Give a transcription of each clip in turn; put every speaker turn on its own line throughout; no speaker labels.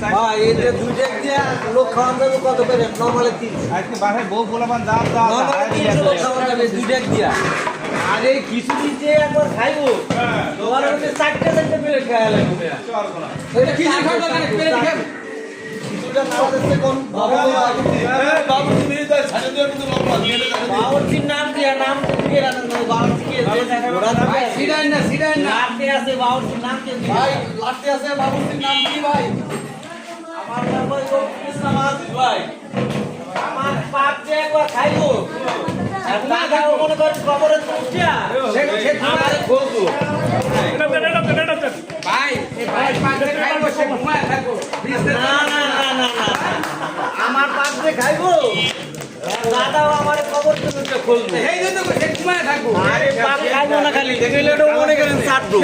ভাই এই যে দুইটা দিয়ে লোক খাওয়ান যাবে কত করে নরমালি 300
আজকে বাসায় বউ গোলাপান দাম দাম
নরমালি 300 লোক খাওয়ান যাবে দুইটা দিয়া আরে কিছুদিন যে একবার খাইবো তোমার মধ্যে চারটে প্লেট খাওয়া লাগবে এটা কি খাওয়া লাগে প্লেট খাবে কিছুটা খাওয়া যাচ্ছে কোন বাবু তুমি তো ছাড়ে দিয়ে কিন্তু লোক নিয়ে বাবুর নাম দিয়া নাম দিয়ে রাখেন বাবু কি সিডাই না লাটে আছে বাবুর নাম কি ভাই লাটে আছে বাবুর নাম কি ভাই আমার নাম ভাই ইসলামাবাদ ভাই আমার পাপ যে একবার খাইবো আর দাদা মনে করে খবরে তুলছিয়া সে আমারে বলতো ভাই এই ভাই পাপে খাইবো সে ঘুমায় থাকো না আমার পাপ যে খাইবো দাদাও আমারে খবর তুলতে খুলবো এই জন্য সে ঘুমায় থাকবো আরে পাপ খাইবো না খালি দেখলেও মনে করেন চাটবো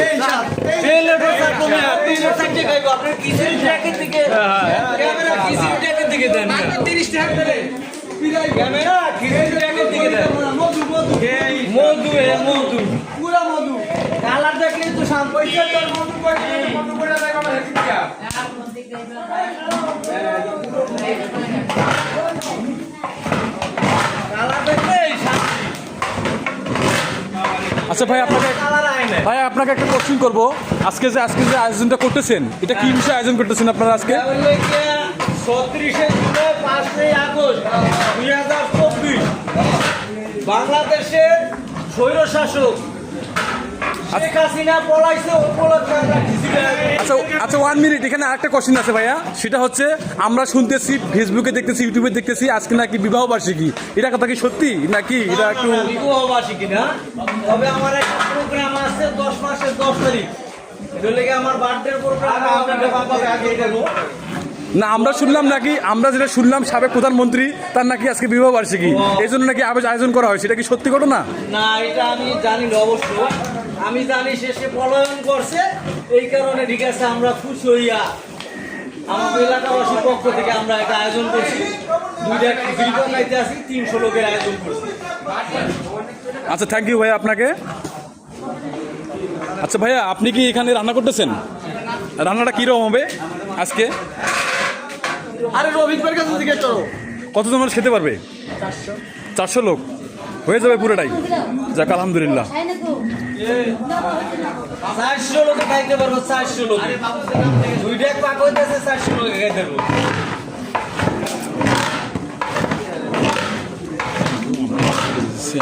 ফেলেটো চাটবো না 300 টাকা খাইবো আপনি কিসের ট্যাকের দিকে ক্যামেরা কিসের ট্যাকের দিকে দেন 30 টাকা দেন ক্যামেরা কিসের ট্যাকের দিকে দেন মধু পুরা মধু কালার দেখলে তো শান্ত পয়সা তোর মধু করে দেয় বাবা হেকি দিয়া কালার দেখলে
আচ্ছা ভাই আপনাকে একটা কোশ্চেন করব আজকে যে আয়োজনটা করতেছেন এটা কি বিষয়ে আয়োজন করতেছেন আপনারা আজকে
36 জুলাই 5 আগস্ট 2024 বাংলাদেশের স্বৈরশাসক শেখ হাসিনা পলাইছে উপলক্ষে আমরা
আচ্ছা 1 মিনিট এখানে আরেকটা কোশ্চেন আছে ভাইয়া সেটা হচ্ছে আমরা শুনতেছি ফেসবুকে দেখতেছি ইউটিউবে দেখতেছি আজকে নাকি বিবাহ বার্ষিকী এটা কথা কি সত্যি নাকি এটা একটু
বিবাহ বার্ষিকী না তবে আমার একটা প্রোগ্রাম আছে 10 মাসের 10 তারিখ এর লাগে আমার বার্থডে প্রোগ্রাম আমি আগে দেব
না আমরা যেটা শুনলাম সাবেক প্রধানমন্ত্রী তার নাকি আজকে বিবাহ বার্ষিকী এই জন্য নাকি আয়োজন করা হয় সেটা কি সত্যি ঘটনা
না এটা আমি জানি না অবশ্য আমি জানি শেষে পলায়ন করছে এই কারণে ঠিক আছে আমরা খুশি হইয়া আমাদের এলাকাবাসীর পক্ষ থেকে আমরা একটা আয়োজন করছি দুইটা ফিল্টার লাইতে আছি 300 লোকের আয়োজন করছি
আচ্ছা থ্যাংক ইউ ভাইয়া আপনাকে আচ্ছা ভাইয়া আপনি কি এখানে রান্না করতেছেন রান্নাটা কীরকম হবে আজকে
আরে রবিক ভাইয়ের কাছে জিজ্ঞেস করো
কতজন মানুষ খেতে পারবে 400 লোক হয়ে যাবে পুরোটাই যাক আলহামদুলিল্লাহ
400 লোকে খাইতে পারবো 400 লোকে দুইটা পাক হইতেছে 400 লোকে খাইতে পারবো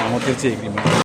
আমাদের যে এগ্রিমেন্ট